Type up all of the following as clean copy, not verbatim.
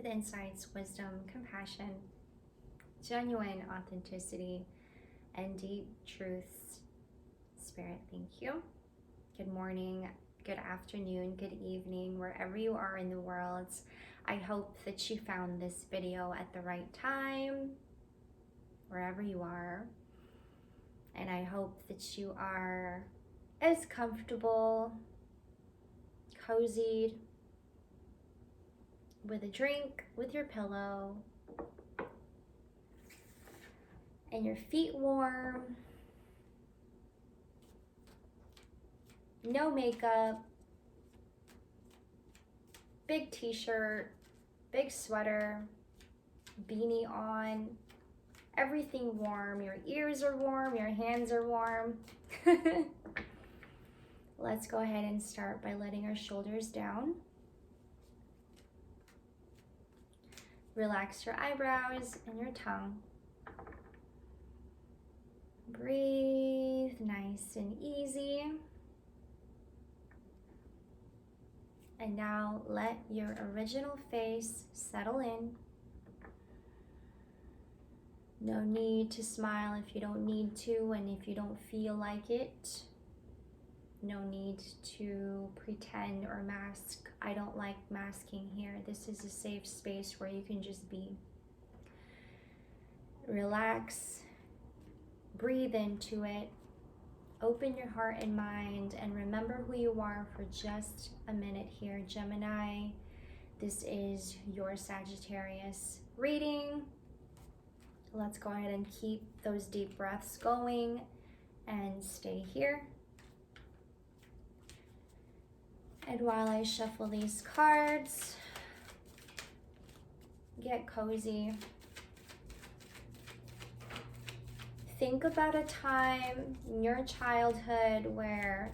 with insights, wisdom, compassion, genuine authenticity, and deep truths. Spirit, thank you. Good morning, good afternoon, good evening, wherever you are in the world. I hope that you found this video at the right time, wherever you are. And I hope that you are as comfortable, cozied, with a drink, with your pillow, and your feet warm, no makeup, big t-shirt, big sweater, beanie on, everything warm. Your ears are warm, your hands are warm. Let's go ahead and start by letting our shoulders down. Relax your eyebrows and your tongue. Breathe nice and easy. And now let your original face settle in. No need to smile if you don't need to and if you don't feel like it. No need to pretend or mask. I don't like masking here. This is a safe space where you can just be. Relax, breathe into it, open your heart and mind, and remember who you are for just a minute here. Gemini, this is your Sagittarius reading. Let's go ahead and keep those deep breaths going and stay here. And while I shuffle these cards, get cozy. Think about a time in your childhood where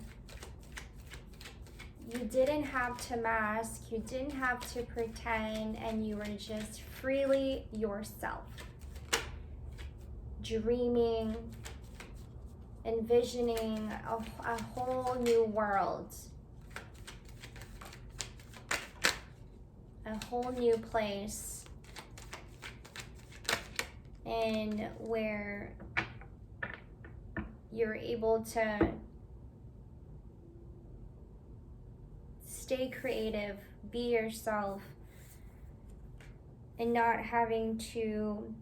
you didn't have to mask, you didn't have to pretend, and you were just freely yourself. Dreaming, envisioning a whole new world. A whole new place, and where you're able to stay creative, be yourself, and not having to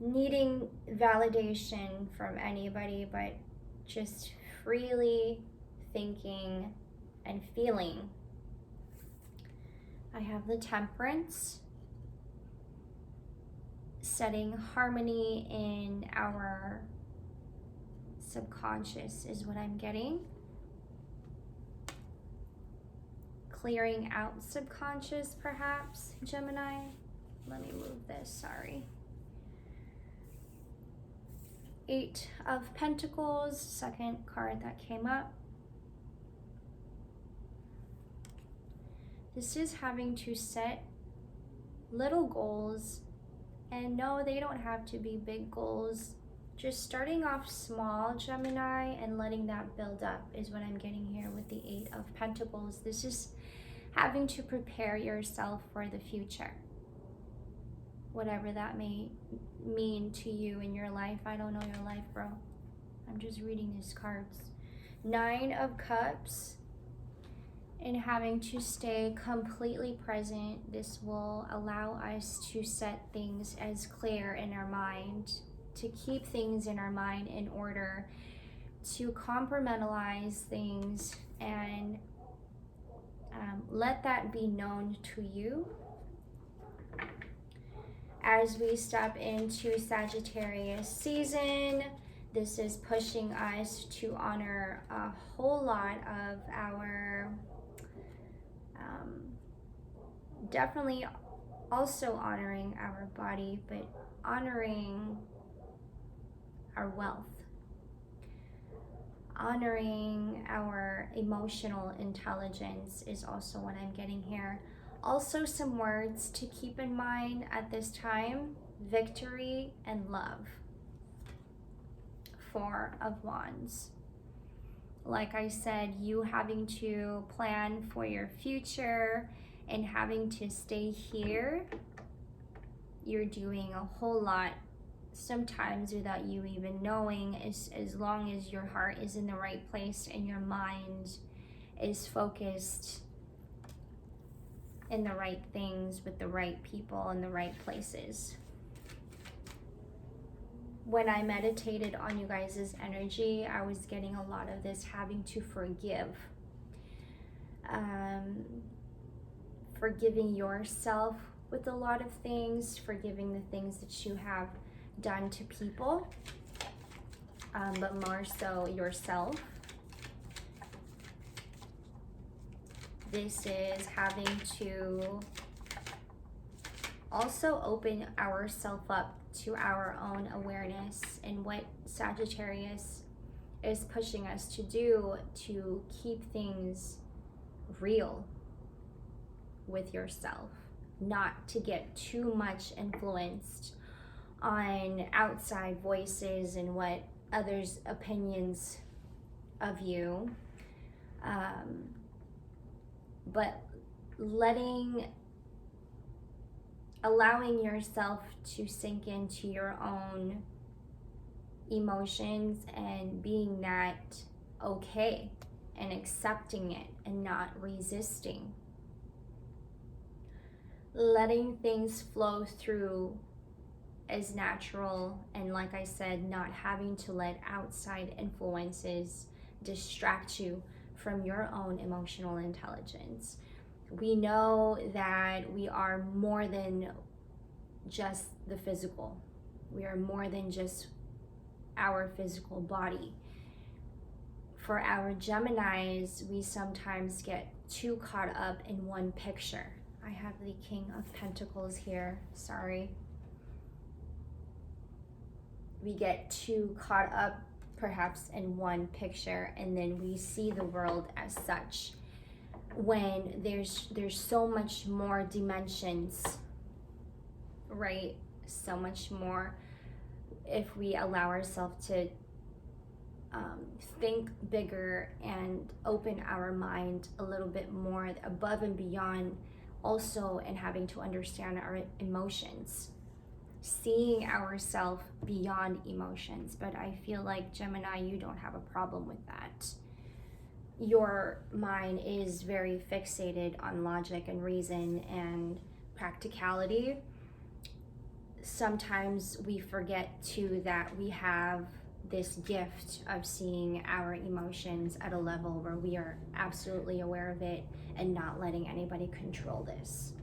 needing validation from anybody, but just freely thinking and feeling. I have the Temperance, setting harmony in our subconscious is what I'm getting. Clearing out subconscious, perhaps, Gemini. Let me move this, sorry. 8 of Pentacles, second card that came up. This is having to set little goals, and no, they don't have to be big goals. Just starting off small, Gemini, and letting that build up is what I'm getting here with the 8 of Pentacles. This is having to prepare yourself for the future. Whatever that may mean to you in your life. I don't know your life, bro. I'm just reading these cards. 9 of Cups. And having to stay completely present. This will allow us to set things as clear in our mind, to keep things in our mind in order, to compartmentalize things and let that be known to you. As we step into Sagittarius season, this is pushing us to honor a whole lot of our definitely also honoring our body, but honoring our wealth, honoring our emotional intelligence is also what I'm getting here. Also, some words to keep in mind at this time: victory and love. 4 of Wands. Like I said, you having to plan for your future and having to stay here, you're doing a whole lot sometimes without you even knowing, as long as your heart is in the right place and your mind is focused in the right things with the right people in the right places. When I meditated on you guys' energy, I was getting a lot of this having to forgive. Forgiving yourself with a lot of things, forgiving the things that you have done to people, but more so yourself. This is having to also open ourselves up to our own awareness and what Sagittarius is pushing us to do, to keep things real with yourself, not to get too much influenced on outside voices and what others' opinions of you, but allowing yourself to sink into your own emotions and being that okay and accepting it and not resisting. Letting things flow through as natural, and like I said, not having to let outside influences distract you from your own emotional intelligence. We know that we are more than just the physical. We are more than just our physical body. For our Geminis, we sometimes get too caught up in one picture. I have the King of Pentacles here, sorry. We get too caught up perhaps in one picture, and then we see the world as such, when there's so much more dimensions, right? So much more if we allow ourselves to think bigger and open our mind a little bit more above and beyond, also, and having to understand our emotions, seeing ourselves beyond emotions. But I feel like, Gemini, you don't have a problem with that. Your mind is very fixated on logic and reason and practicality. Sometimes we forget too that we have this gift of seeing our emotions at a level where we are absolutely aware of it and not letting anybody control this.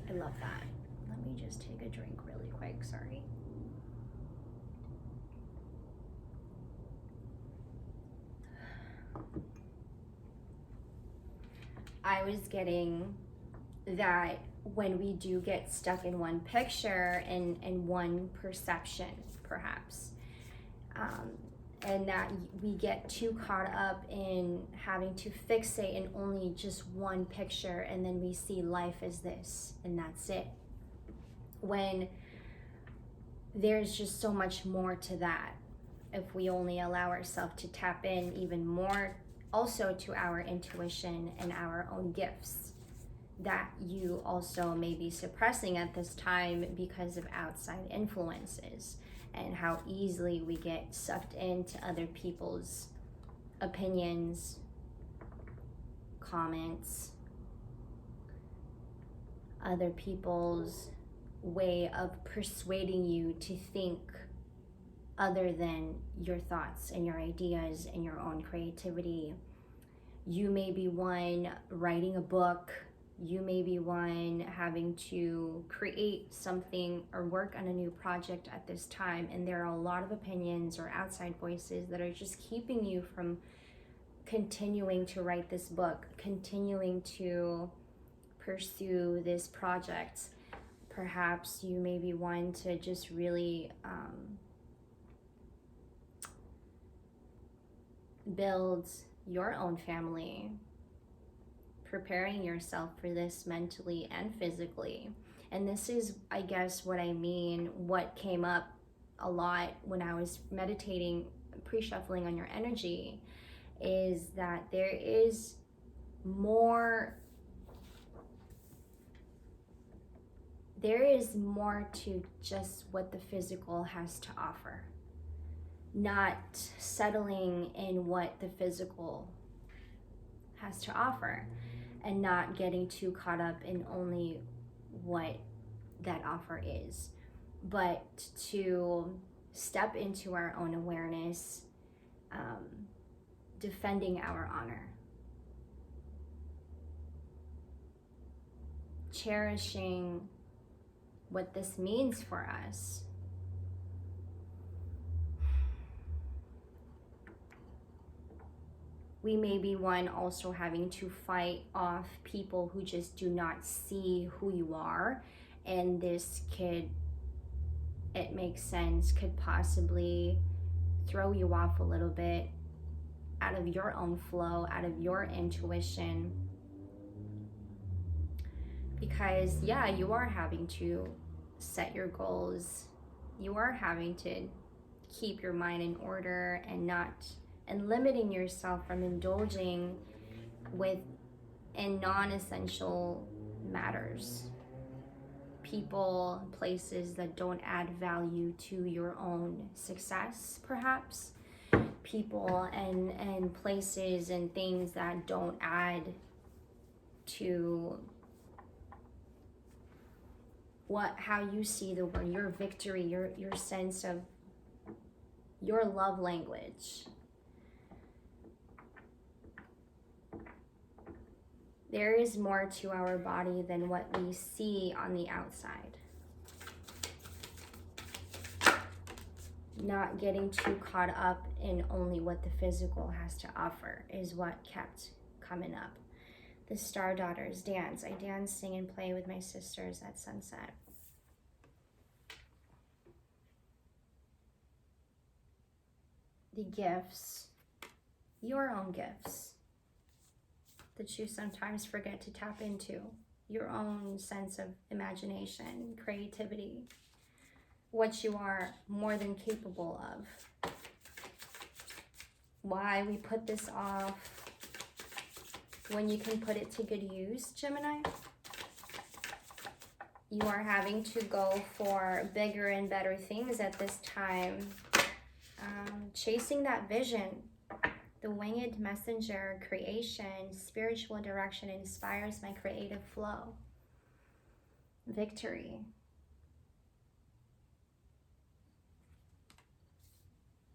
I love that. Let me just take a drink really quick, sorry. I was getting that when we do get stuck in one picture and one perception, perhaps, and that we get too caught up in having to fixate in only just one picture, and then we see life as this and that's it, when there's just so much more to that if we only allow ourselves to tap in even more also to our intuition and our own gifts that you also may be suppressing at this time because of outside influences, and how easily we get sucked into other people's opinions, comments, other people's way of persuading you to think other than your thoughts and your ideas and your own creativity. You may be one writing a book, you may be one having to create something or work on a new project at this time, and there are a lot of opinions or outside voices that are just keeping you from continuing to write this book, continuing to pursue this project. Perhaps you may be one to just really build your own family, preparing yourself for this mentally and physically. And this is, I guess, what I mean, what came up a lot when I was meditating, pre-shuffling on your energy, is that there is more there is more to just what the physical has to offer. Not settling in what the physical has to offer, and not getting too caught up in only what that offer is, but to step into our own awareness, defending our honor, cherishing what this means for us. We may be one also having to fight off people who just do not see who you are, and this could, it makes sense, could possibly throw you off a little bit out of your own flow, out of your intuition. Because yeah, you are having to set your goals. You are having to keep your mind in order and limiting yourself from indulging in non-essential matters. People, places that don't add value to your own success, perhaps. People and places and things that don't add to how you see the world, your victory, your sense of your love language. There is more to our body than what we see on the outside. Not getting too caught up in only what the physical has to offer is what kept coming up. The Star Daughters dance. I dance, sing, and play with my sisters at sunset. The gifts, your own gifts, that you sometimes forget to tap into. Your own sense of imagination, creativity, what you are more than capable of. Why we put this off when you can put it to good use, Gemini? You are having to go for bigger and better things at this time. Chasing that vision. The winged messenger, creation, spiritual direction inspires my creative flow. Victory.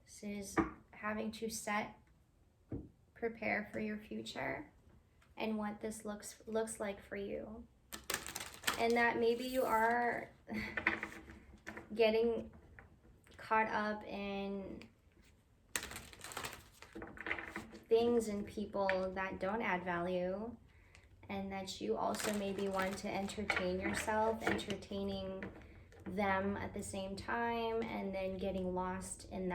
This is having to prepare for your future and what this looks like for you. And that maybe you are getting caught up in things and people that don't add value, and that you also maybe want to entertain yourself, entertaining them at the same time, and then getting lost in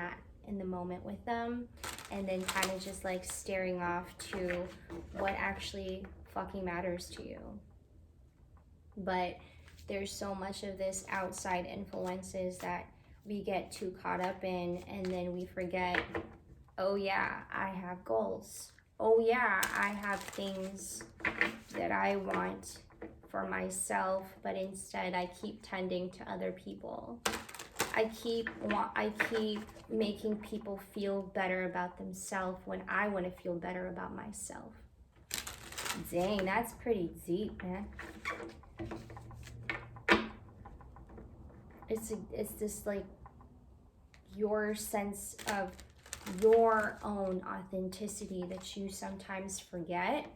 the moment with them, and then kind of just like staring off to what actually fucking matters to you. But there's so much of this outside influences that we get too caught up in, and then we forget, oh yeah, I have goals. Oh yeah, I have things that I want for myself, but instead I keep tending to other people. I keep making people feel better about themselves when I want to feel better about myself. Dang, that's pretty deep, man. It's this like your sense of your own authenticity that you sometimes forget.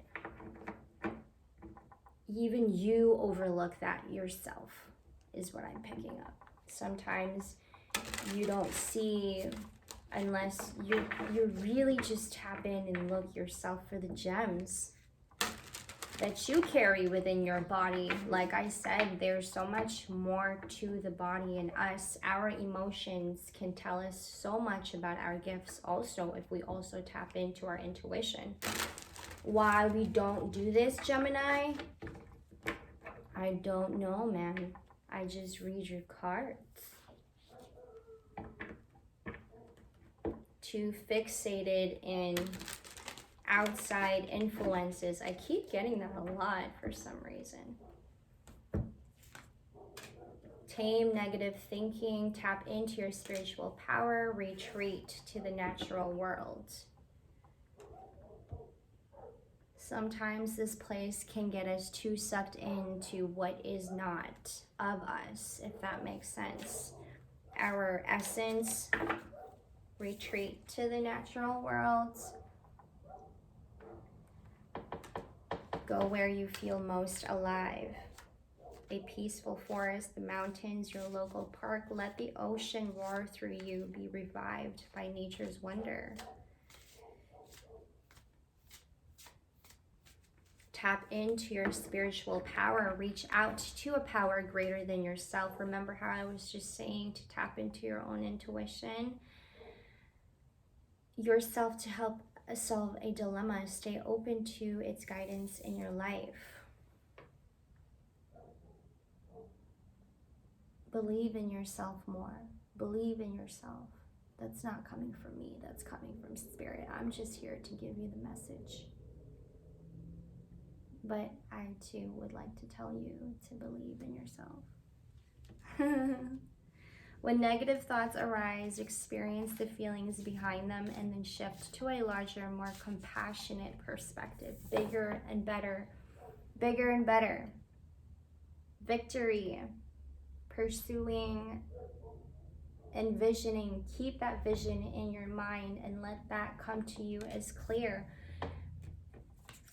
Even you overlook that yourself, is what I'm picking up. Sometimes you don't see, unless you really just tap in and look yourself for the gems that you carry within your body. Like I said, there's so much more to the body and us. Our emotions can tell us so much about our gifts also, if we also tap into our intuition. Why we don't do this, Gemini? I don't know, man. I just read your cards. Too fixated in outside influences. I keep getting that a lot for some reason. Tame negative thinking, tap into your spiritual power, retreat to the natural world. Sometimes this place can get us too sucked into what is not of us, if that makes sense. Our essence, retreat to the natural world. Go where you feel most alive. A peaceful forest, the mountains, your local park. Let the ocean roar through you. Be revived by nature's wonder. Tap into your spiritual power. Reach out to a power greater than yourself. Remember how I was just saying to tap into your own intuition? Yourself to help solve a dilemma. Stay open to its guidance in your life. Believe in yourself more. Believe in yourself. That's not coming from me. That's coming from Spirit. I'm just here to give you the message. But I too would like to tell you to believe in yourself. When negative thoughts arise, experience the feelings behind them and then shift to a larger, more compassionate perspective. Bigger and better. Bigger and better. Victory. Pursuing, envisioning. Keep that vision in your mind and let that come to you as clear.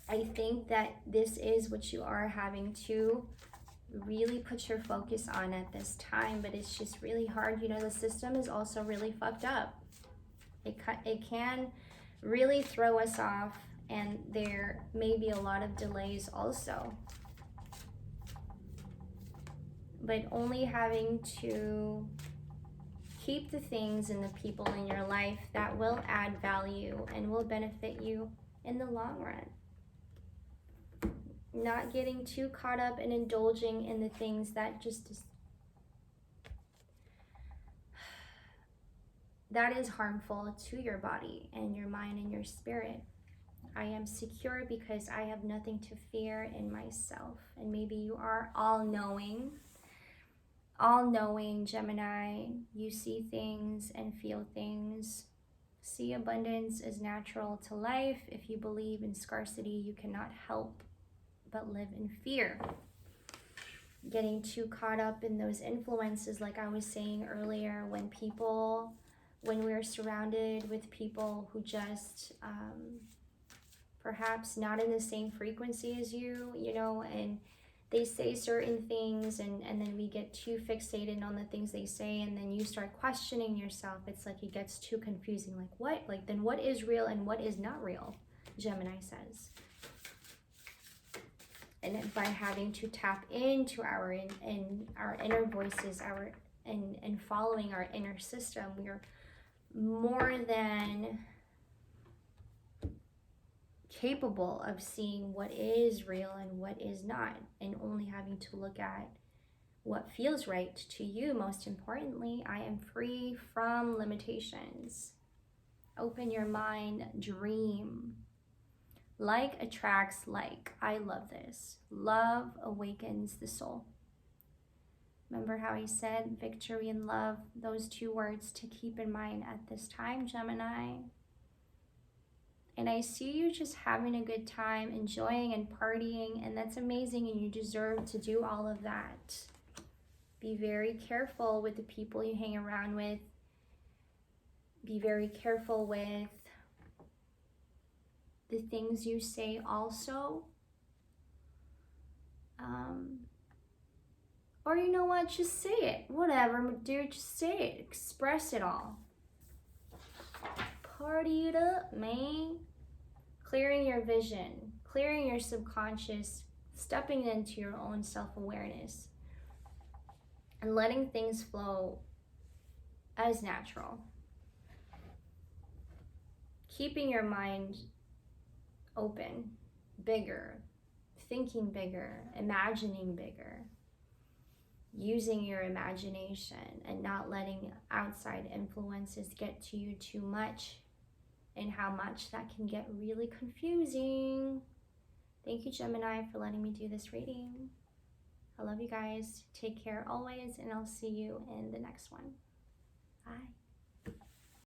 I think that this is what you are having to really put your focus on at this time, but it's just really hard. You know, the system is also really fucked up. It can really throw us off, and there may be a lot of delays also. But only having to keep the things and the people in your life that will add value and will benefit you in the long run. Not getting too caught up and indulging in the things that that is harmful to your body and your mind and your spirit. I am secure because I have nothing to fear in myself. And maybe you are all-knowing Gemini. You see things and feel things. See abundance is natural to life. If you believe in scarcity, you cannot help but live in fear. Getting too caught up in those influences, like I was saying earlier, when we're surrounded with people who just perhaps not in the same frequency as you know, and they say certain things and then we get too fixated on the things they say, and then you start questioning yourself. It's like it gets too confusing. Like what? Like then what is real and what is not real? Gemini says. And by having to tap into our inner voices, and following our inner system, we are more than capable of seeing what is real and what is not, and only having to look at what feels right to you. Most importantly, I am free from limitations. Open your mind, dream. Like attracts like. I love this. Love awakens the soul. Remember how I said victory and love, those two words to keep in mind at this time, Gemini. And I see you just having a good time, enjoying and partying, and that's amazing, and you deserve to do all of that. Be very careful with the people you hang around with. Be very careful with the things you say also. Or you know what, just say it. Whatever, dude, just say it. Express it all. Party it up, man. Clearing your vision, clearing your subconscious, stepping into your own self-awareness, and letting things flow as natural. Keeping your mind open, bigger, thinking bigger, imagining bigger, using your imagination and not letting outside influences get to you too much, and how much that can get really confusing. Thank you, Gemini, for letting me do this reading. I love you guys. Take care always, and I'll see you in the next one.